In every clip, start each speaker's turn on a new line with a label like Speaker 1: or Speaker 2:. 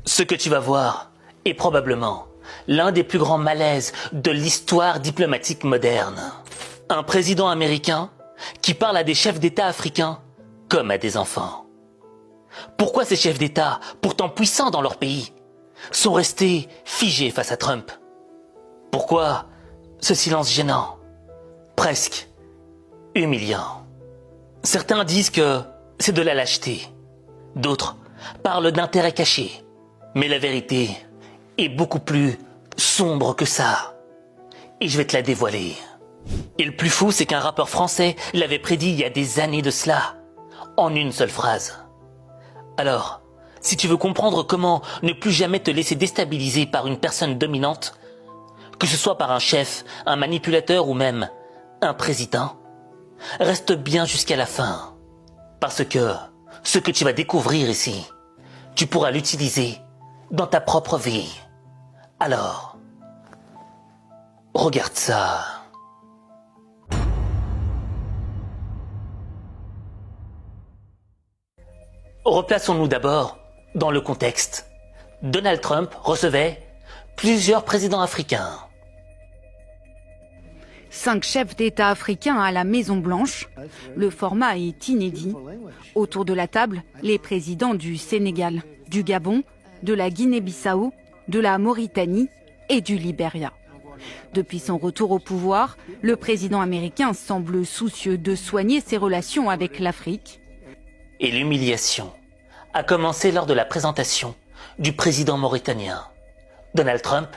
Speaker 1: Ce que tu vas voir est probablement l'un des plus grands malaises de l'histoire diplomatique moderne. Un président américain qui parle à des chefs d'État africains comme à des enfants. Pourquoi ces chefs d'État, pourtant puissants dans leur pays, sont restés figés face à Trump? Pourquoi ce silence gênant, presque humiliant? Certains disent que c'est de la lâcheté, d'autres parlent d'intérêt caché, mais la vérité est beaucoup plus sombre que ça. Et je vais te la dévoiler. Et le plus fou, c'est qu'un rappeur français l'avait prédit il y a des années de cela, en une seule phrase. Alors, si tu veux comprendre comment ne plus jamais te laisser déstabiliser par une personne dominante, que ce soit par un chef, un manipulateur ou même un président, reste bien jusqu'à la fin. Parce que ce que tu vas découvrir ici, tu pourras l'utiliser dans ta propre vie. Alors, regarde ça. Replaçons-nous d'abord dans le contexte. Donald Trump recevait plusieurs présidents africains.
Speaker 2: 5 chefs d'État africains à la Maison-Blanche. Le format est inédit. Autour de la table, les présidents du Sénégal, du Gabon, de la Guinée-Bissau, de la Mauritanie et du Libéria. Depuis son retour au pouvoir, le président américain semble soucieux de soigner ses relations avec l'Afrique.
Speaker 1: Et l'humiliation a commencé lors de la présentation du président mauritanien. Donald Trump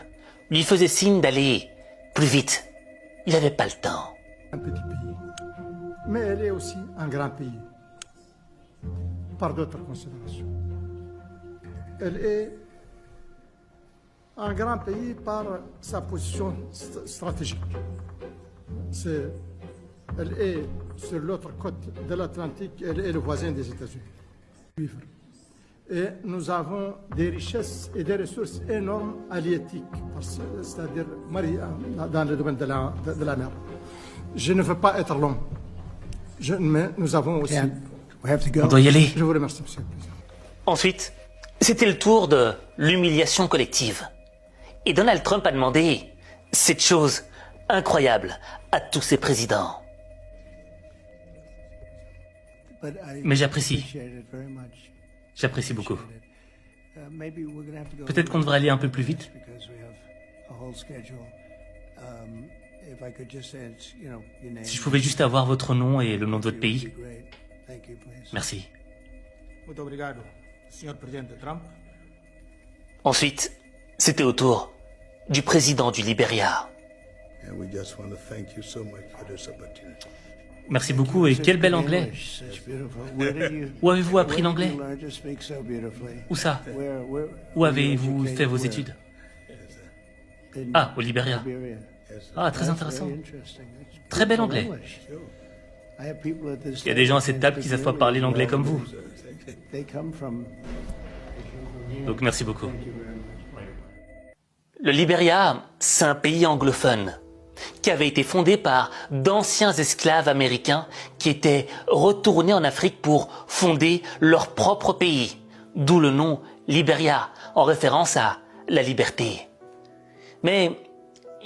Speaker 1: lui faisait signe d'aller plus vite. Il n'avait pas le temps.
Speaker 3: Un petit pays, mais elle est aussi un grand pays, par d'autres considérations. Elle est un grand pays par sa position stratégique. Elle est sur l'autre côte de l'Atlantique, elle est le voisin des États-Unis. Et nous avons des richesses et des ressources énormes halieutiques, c'est-à-dire dans le domaine de la mer. Je ne veux pas être long, mais nous avons aussi...
Speaker 1: On doit y aller.
Speaker 3: Je vous remercie, Monsieur le Président.
Speaker 1: Ensuite, c'était le tour de l'humiliation collective. Et Donald Trump a demandé cette chose incroyable à tous ses présidents.
Speaker 4: Mais j'apprécie. J'apprécie beaucoup. Peut-être qu'on devrait aller un peu plus vite. Si je pouvais juste avoir votre nom et le nom de votre pays. Merci.
Speaker 1: Ensuite, c'était au tour du président du Libéria.
Speaker 4: Merci beaucoup et quel bel anglais. Où avez-vous appris l'anglais? Où ça? Où avez-vous fait vos études? Ah, au Libéria. Ah, très intéressant. Très bel anglais. Il y a des gens à cette table qui savent pas parler l'anglais comme vous. Donc merci beaucoup.
Speaker 1: Le Libéria, c'est un pays anglophone qui avait été fondé par d'anciens esclaves américains qui étaient retournés en Afrique pour fonder leur propre pays, d'où le nom Libéria, en référence à la liberté. Mais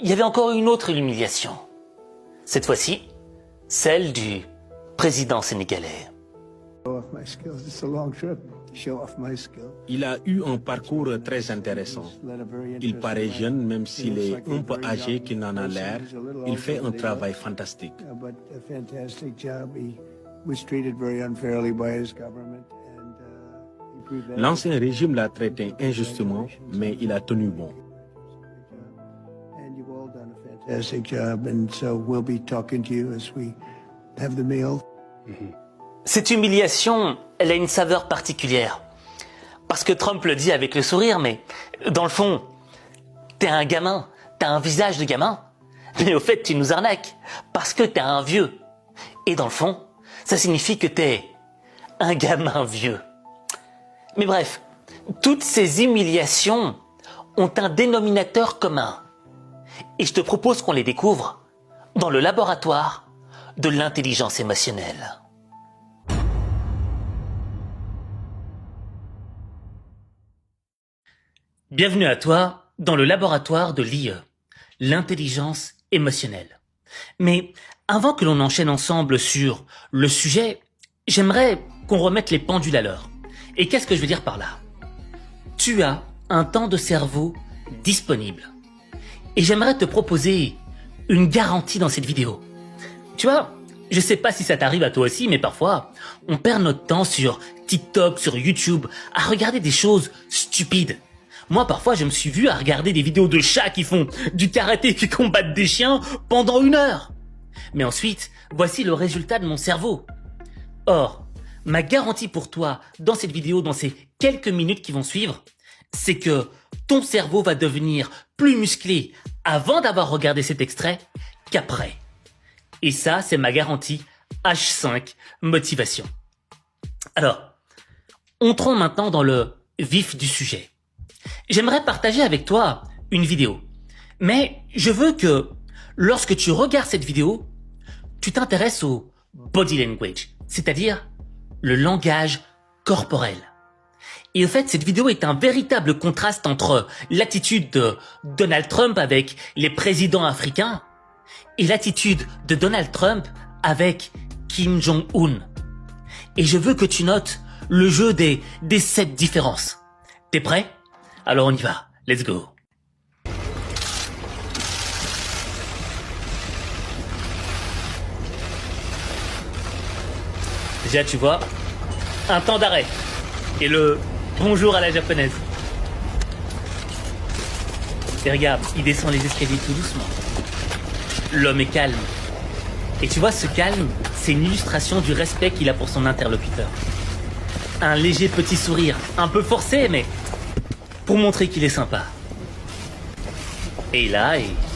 Speaker 1: il y avait encore une autre humiliation. Cette fois-ci, celle du président sénégalais.
Speaker 5: Il a eu un parcours très intéressant. Il paraît jeune, même s'il est un peu âgé qu'il n'en a l'air. Il fait un travail fantastique. L'ancien régime l'a traité injustement, mais il a tenu bon.
Speaker 1: Cette humiliation, elle a une saveur particulière. Parce que Trump le dit avec le sourire, mais dans le fond, t'es un gamin, t'as un visage de gamin, mais au fait tu nous arnaques, parce que t'es un vieux. Et dans le fond, ça signifie que t'es un gamin vieux. Mais bref, toutes ces humiliations ont un dénominateur commun. Et je te propose qu'on les découvre dans le laboratoire de l'intelligence émotionnelle. Bienvenue à toi dans le laboratoire de l'IE, l'intelligence émotionnelle. Mais avant que l'on enchaîne ensemble sur le sujet, j'aimerais qu'on remette les pendules à l'heure. Et qu'est-ce que je veux dire par là? Tu as un temps de cerveau disponible. Et j'aimerais te proposer une garantie dans cette vidéo. Tu vois, je sais pas si ça t'arrive à toi aussi, mais parfois, on perd notre temps sur TikTok, sur YouTube, à regarder des choses stupides. Moi, parfois, je me suis vu à regarder des vidéos de chats qui font du karaté, qui combattent des chiens pendant 1 heure. Mais ensuite, voici le résultat de mon cerveau. Or, ma garantie pour toi, dans cette vidéo, dans ces quelques minutes qui vont suivre, c'est que ton cerveau va devenir plus musclé avant d'avoir regardé cet extrait qu'après. Et ça, c'est ma garantie H5 motivation. Alors, entrons maintenant dans le vif du sujet. J'aimerais partager avec toi une vidéo. Mais je veux que, lorsque tu regardes cette vidéo, tu t'intéresses au body language, c'est-à-dire le langage corporel. Et en fait, cette vidéo est un véritable contraste entre l'attitude de Donald Trump avec les présidents africains et l'attitude de Donald Trump avec Kim Jong-un. Et je veux que tu notes le jeu des 7 différences. T'es prêt? Alors on y va. Let's go. Déjà, tu vois, un temps d'arrêt et le bonjour à la japonaise. Et regarde, il descend les escaliers tout doucement. L'homme est calme. Et tu vois, ce calme, c'est une illustration du respect qu'il a pour son interlocuteur. Un léger petit sourire, un peu forcé, mais pour montrer qu'il est sympa. Et là,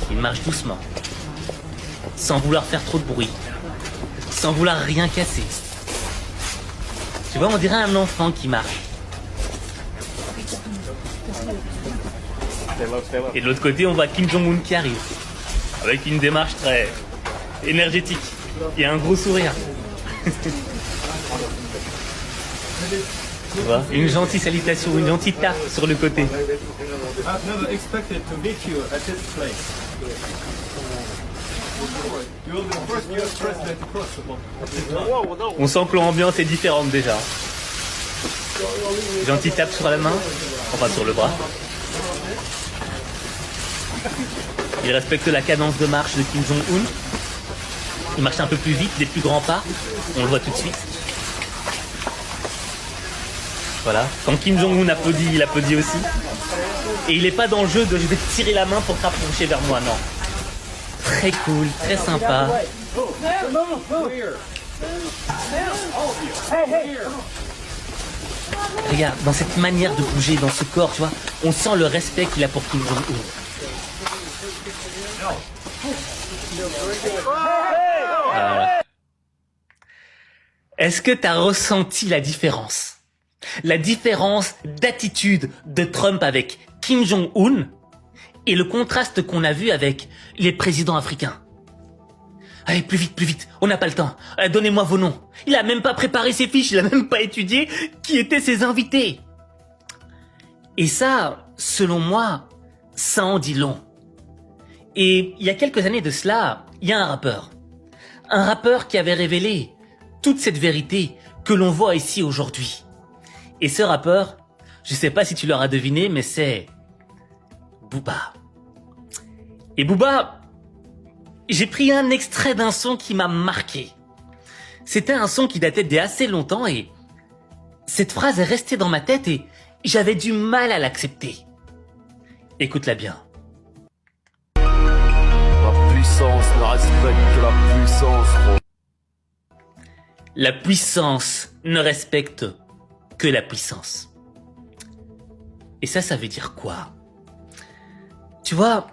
Speaker 1: il marche doucement, sans vouloir faire trop de bruit, sans vouloir rien casser. Tu vois, on dirait un enfant qui marche. Et de l'autre côté, on voit Kim Jong-un qui arrive, avec une démarche très énergétique et un gros sourire. Tu vois, une gentille salutation, une gentille tape sur le côté. On sent que l'ambiance est différente déjà. Gentille tape sur la main, enfin sur le bras. Il respecte la cadence de marche de Kim Jong-un. Il marche un peu plus vite, des plus grands pas. On le voit tout de suite. Voilà. Quand Kim Jong-un applaudit, il applaudit aussi. Et il n'est pas dans le jeu de je vais te tirer la main pour te rapprocher vers moi, non. Très cool, très sympa. Regarde, dans cette manière de bouger, dans ce corps, tu vois, on sent le respect qu'il a pour Kim Jong-un. Est-ce que tu as ressenti la différence? La différence d'attitude de Trump avec Kim Jong-un et le contraste qu'on a vu avec les présidents africains. Allez, plus vite, on n'a pas le temps. Donnez-moi vos noms. Il a même pas préparé ses fiches, il a même pas étudié qui étaient ses invités. Et ça, selon moi, ça en dit long. Et il y a quelques années de cela, il y a un rappeur qui avait révélé toute cette vérité que l'on voit ici aujourd'hui. Et ce rappeur, je sais pas si tu l'auras deviné, mais c'est Booba. Et Booba, j'ai pris un extrait d'un son qui m'a marqué. C'était un son qui datait d'il y a assez longtemps et cette phrase est restée dans ma tête et j'avais du mal à l'accepter. Écoute-la bien.
Speaker 6: La puissance ne respecte que la puissance.
Speaker 1: La puissance ne respecte que la puissance. Et ça veut dire quoi? Tu vois,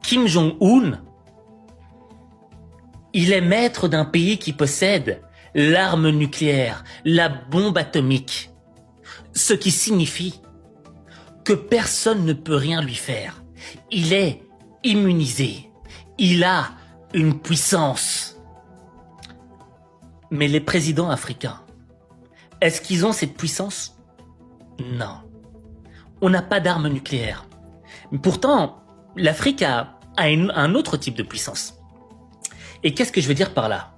Speaker 1: Kim Jong-un, il est maître d'un pays qui possède l'arme nucléaire, la bombe atomique. Ce qui signifie que personne ne peut rien lui faire. Il est immunisé. Il a une puissance. Mais les présidents africains, est-ce qu'ils ont cette puissance? Non. on n'a pas d'armes nucléaires. Mais pourtant, l'Afrique a un autre type de puissance. Et qu'est-ce que je veux dire par là?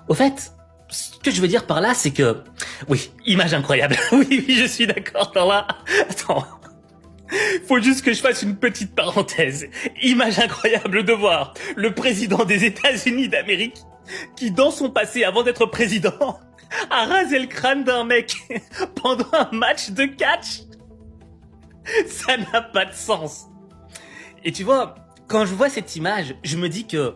Speaker 1: Au fait, ce que je veux dire par là, c'est que... Oui, image incroyable. Oui, je suis d'accord. Alors là, attends. Faut juste que je fasse une petite parenthèse. Image incroyable de voir le président des États-Unis d'Amérique qui, dans son passé, avant d'être président, a rasé le crâne d'un mec pendant un match de catch. Ça n'a pas de sens. Et tu vois, quand je vois cette image, je me dis que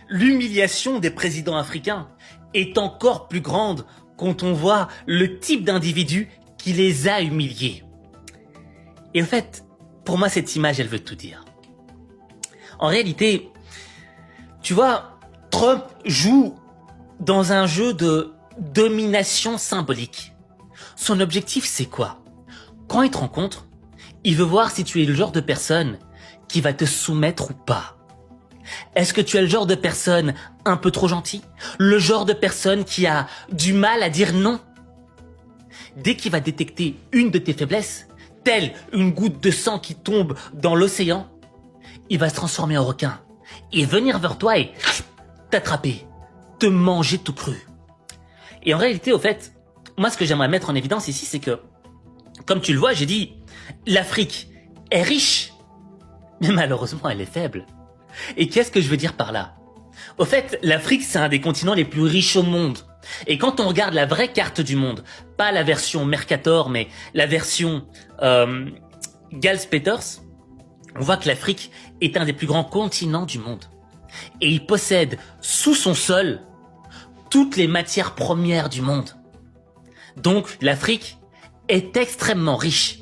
Speaker 1: l'humiliation des présidents africains est encore plus grande quand on voit le type d'individu qui les a humiliés. Et en fait, pour moi, cette image, elle veut tout dire. En réalité, tu vois, Trump joue dans un jeu de domination symbolique. Son objectif, c'est quoi? Quand il te rencontre, il veut voir si tu es le genre de personne qui va te soumettre ou pas. Est-ce que tu es le genre de personne un peu trop gentil? Le genre de personne qui a du mal à dire non? Dès qu'il va détecter une de tes faiblesses, telle une goutte de sang qui tombe dans l'océan, il va se transformer en requin et venir vers toi et t'attraper, te manger tout cru. Et en réalité, au fait, moi ce que j'aimerais mettre en évidence ici, c'est que, comme tu le vois, j'ai dit, l'Afrique est riche, mais malheureusement elle est faible. Et qu'est-ce que je veux dire par là? Au fait, l'Afrique, c'est un des continents les plus riches au monde. Et quand on regarde la vraie carte du monde, pas la version Mercator, mais la version Gals-Peters, on voit que l'Afrique est un des plus grands continents du monde. Et il possède sous son sol toutes les matières premières du monde. Donc l'Afrique est extrêmement riche,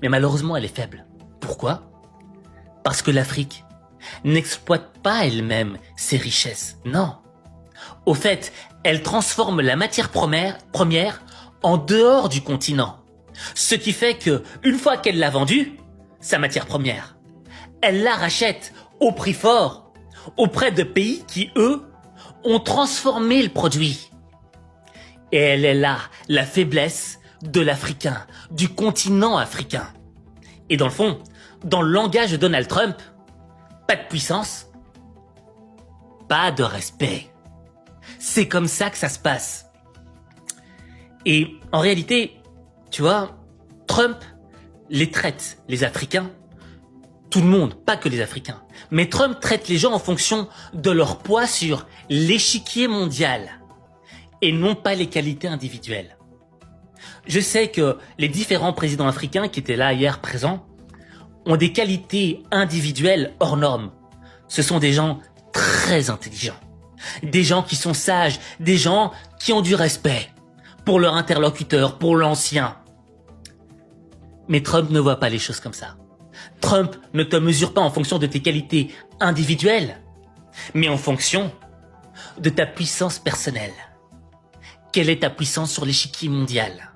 Speaker 1: mais malheureusement elle est faible. Pourquoi? Parce que l'Afrique n'exploite pas elle-même ses richesses. Non. Au fait, elle transforme la matière première en dehors du continent. Ce qui fait que, une fois qu'elle l'a vendue, sa matière première, elle la rachète au prix fort auprès de pays qui, eux, ont transformé le produit. Et elle est là, la faiblesse de l'Africain, du continent africain. Et dans le fond, dans le langage de Donald Trump, pas de puissance, pas de respect. C'est comme ça que ça se passe. Et en réalité, tu vois, Trump les traite, les Africains, tout le monde, pas que les Africains, mais Trump traite les gens en fonction de leur poids sur l'échiquier mondial et non pas les qualités individuelles. Je sais que les différents présidents africains qui étaient là hier présents ont des qualités individuelles hors normes. Ce sont des gens très intelligents, des gens qui sont sages, des gens qui ont du respect pour leur interlocuteur, pour l'ancien. Mais Trump ne voit pas les choses comme ça. Trump ne te mesure pas en fonction de tes qualités individuelles, mais en fonction de ta puissance personnelle. Quelle est ta puissance sur l'échiquier mondial?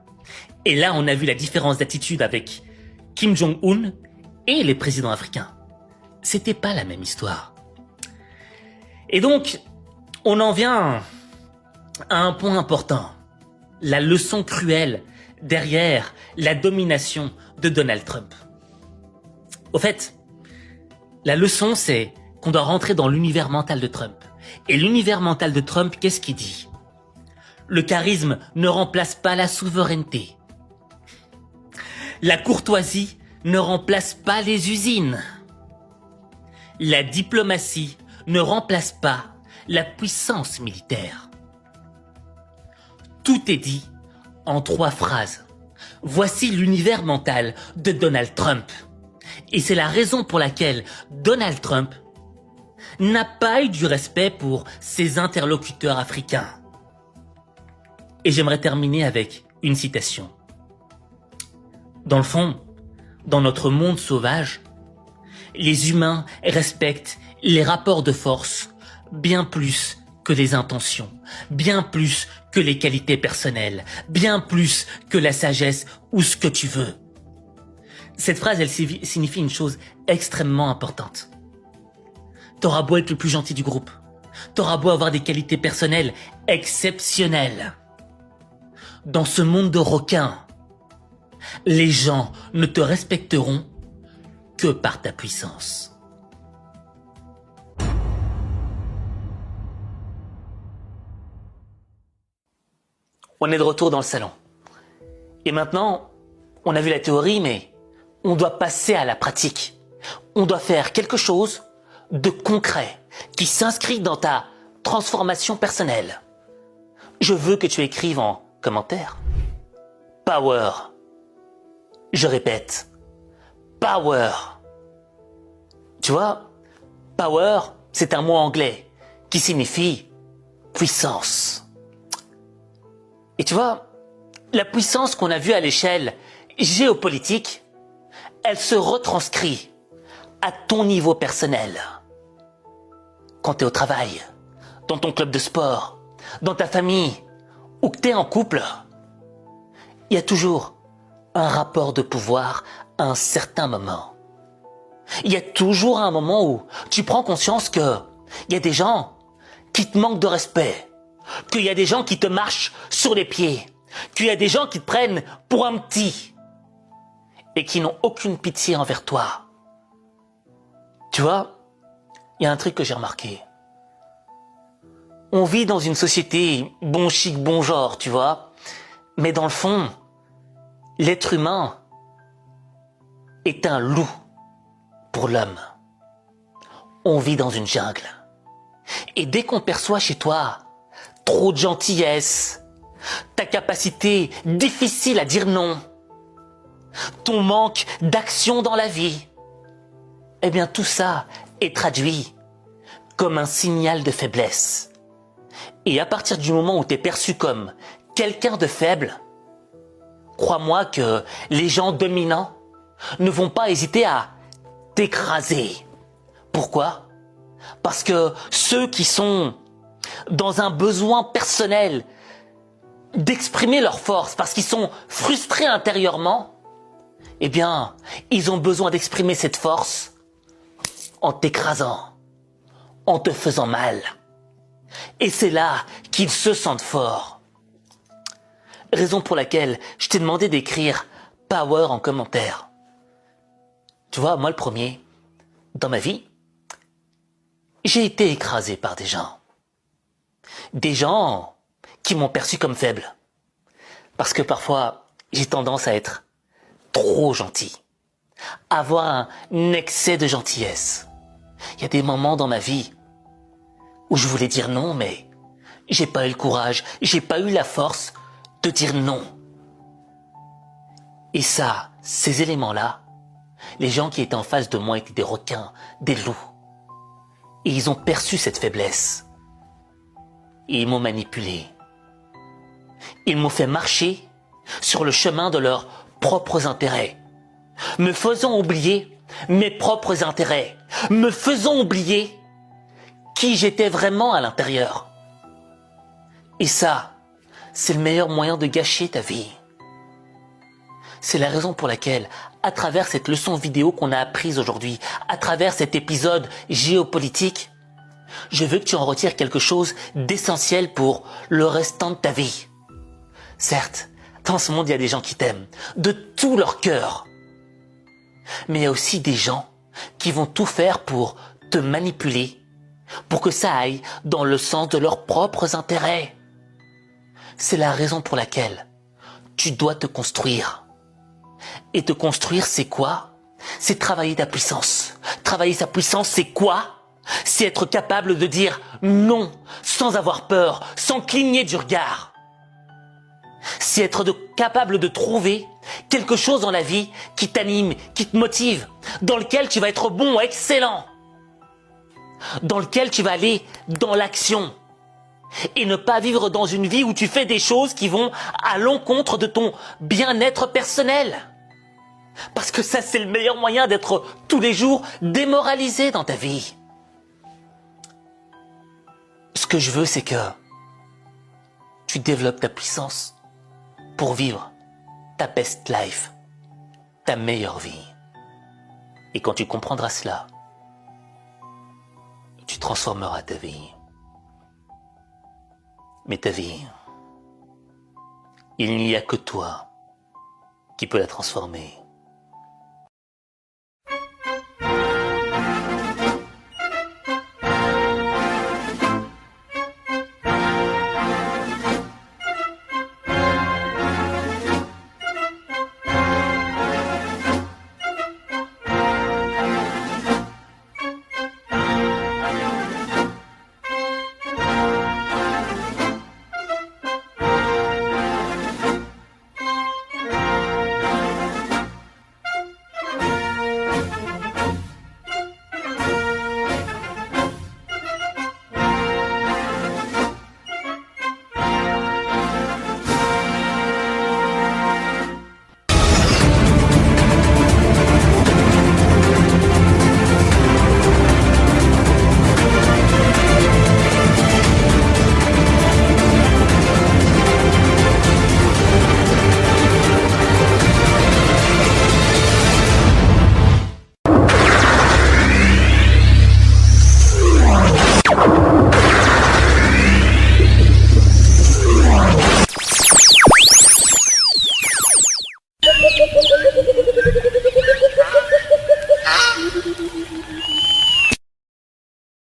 Speaker 1: Et là, on a vu la différence d'attitude avec Kim Jong-un et les présidents africains. C'était pas la même histoire. Et donc, on en vient à un point important. La leçon cruelle derrière la domination de Donald Trump. Au fait, la leçon, c'est qu'on doit rentrer dans l'univers mental de Trump. Et l'univers mental de Trump, qu'est-ce qu'il dit? Le charisme ne remplace pas la souveraineté. La courtoisie ne remplace pas les usines. La diplomatie ne remplace pas la puissance militaire. Tout est dit en 3 phrases. Voici l'univers mental de Donald Trump. Et c'est la raison pour laquelle Donald Trump n'a pas eu du respect pour ses interlocuteurs africains. Et j'aimerais terminer avec une citation. Dans le fond, dans notre monde sauvage, les humains respectent les rapports de force bien plus que les intentions, bien plus que les qualités personnelles, bien plus que la sagesse ou ce que tu veux. Cette phrase, elle signifie une chose extrêmement importante. T'auras beau être le plus gentil du groupe, t'auras beau avoir des qualités personnelles exceptionnelles. Dans ce monde de requins, Les gens ne te respecteront que par ta puissance. On est de retour dans le salon. Et maintenant, on a vu la théorie, mais on doit passer à la pratique. On doit faire quelque chose de concret qui s'inscrit dans ta transformation personnelle. Je veux que tu écrives en commentaire Power. Je répète, Power. Tu vois, Power, c'est un mot anglais qui signifie puissance. Et tu vois, la puissance qu'on a vue à l'échelle géopolitique, elle se retranscrit à ton niveau personnel. Quand tu es au travail, dans ton club de sport, dans ta famille, ou que tu es en couple, il y a toujours un rapport de pouvoir à un certain moment. Il y a toujours un moment où tu prends conscience que il y a des gens qui te manquent de respect, qu'il y a des gens qui te marchent sur les pieds, qu'il y a des gens qui te prennent pour un petit et qui n'ont aucune pitié envers toi. Tu vois, il y a un truc que j'ai remarqué. On vit dans une société bon chic, bon genre, tu vois, mais dans le fond, l'être humain est un loup pour l'homme. On vit dans une jungle. Et dès qu'on perçoit chez toi trop de gentillesse, ta capacité difficile à dire non, ton manque d'action dans la vie, eh bien tout ça est traduit comme un signal de faiblesse. Et à partir du moment où tu es perçu comme quelqu'un de faible, crois-moi que les gens dominants ne vont pas hésiter à t'écraser. Pourquoi ? Parce que ceux qui sont dans un besoin personnel d'exprimer leur force, parce qu'ils sont frustrés intérieurement, eh bien, ils ont besoin d'exprimer cette force en t'écrasant, en te faisant mal. Et c'est là qu'ils se sentent forts. Raison pour laquelle je t'ai demandé d'écrire Power en commentaire. Tu vois, moi le premier, dans ma vie, j'ai été écrasé par des gens. Des gens qui m'ont perçu comme faible. Parce que parfois, j'ai tendance à être trop gentil. Avoir un excès de gentillesse. Il y a des moments dans ma vie où je voulais dire non, mais j'ai pas eu le courage, j'ai pas eu la force de dire non. Et ça, ces éléments-là, les gens qui étaient en face de moi étaient des requins, des loups. Et ils ont perçu cette faiblesse. Et ils m'ont manipulé. Ils m'ont fait marcher sur le chemin de leurs propres intérêts, me faisant oublier mes propres intérêts, me faisant oublier qui j'étais vraiment à l'intérieur. Et ça, c'est le meilleur moyen de gâcher ta vie. C'est la raison pour laquelle, à travers cette leçon vidéo qu'on a apprise aujourd'hui, à travers cet épisode géopolitique, je veux que tu en retires quelque chose d'essentiel pour le restant de ta vie. Certes, dans ce monde, il y a des gens qui t'aiment, de tout leur cœur. Mais il y a aussi des gens qui vont tout faire pour te manipuler, pour que ça aille dans le sens de leurs propres intérêts. C'est la raison pour laquelle tu dois te construire. Et te construire, c'est quoi ? C'est travailler ta puissance. Travailler sa puissance, c'est quoi ? C'est être capable de dire non sans avoir peur, sans cligner du regard. C'est être capable de trouver quelque chose dans la vie qui t'anime, qui te motive, dans lequel tu vas être bon, excellent, dans lequel tu vas aller dans l'action et ne pas vivre dans une vie où tu fais des choses qui vont à l'encontre de ton bien-être personnel. Parce que ça, c'est le meilleur moyen d'être tous les jours démoralisé dans ta vie. Ce que je veux, c'est que tu développes ta puissance pour vivre ta best life, ta meilleure vie. Et quand tu comprendras cela, tu transformeras ta vie. Mais ta vie, il n'y a que toi qui peut la transformer.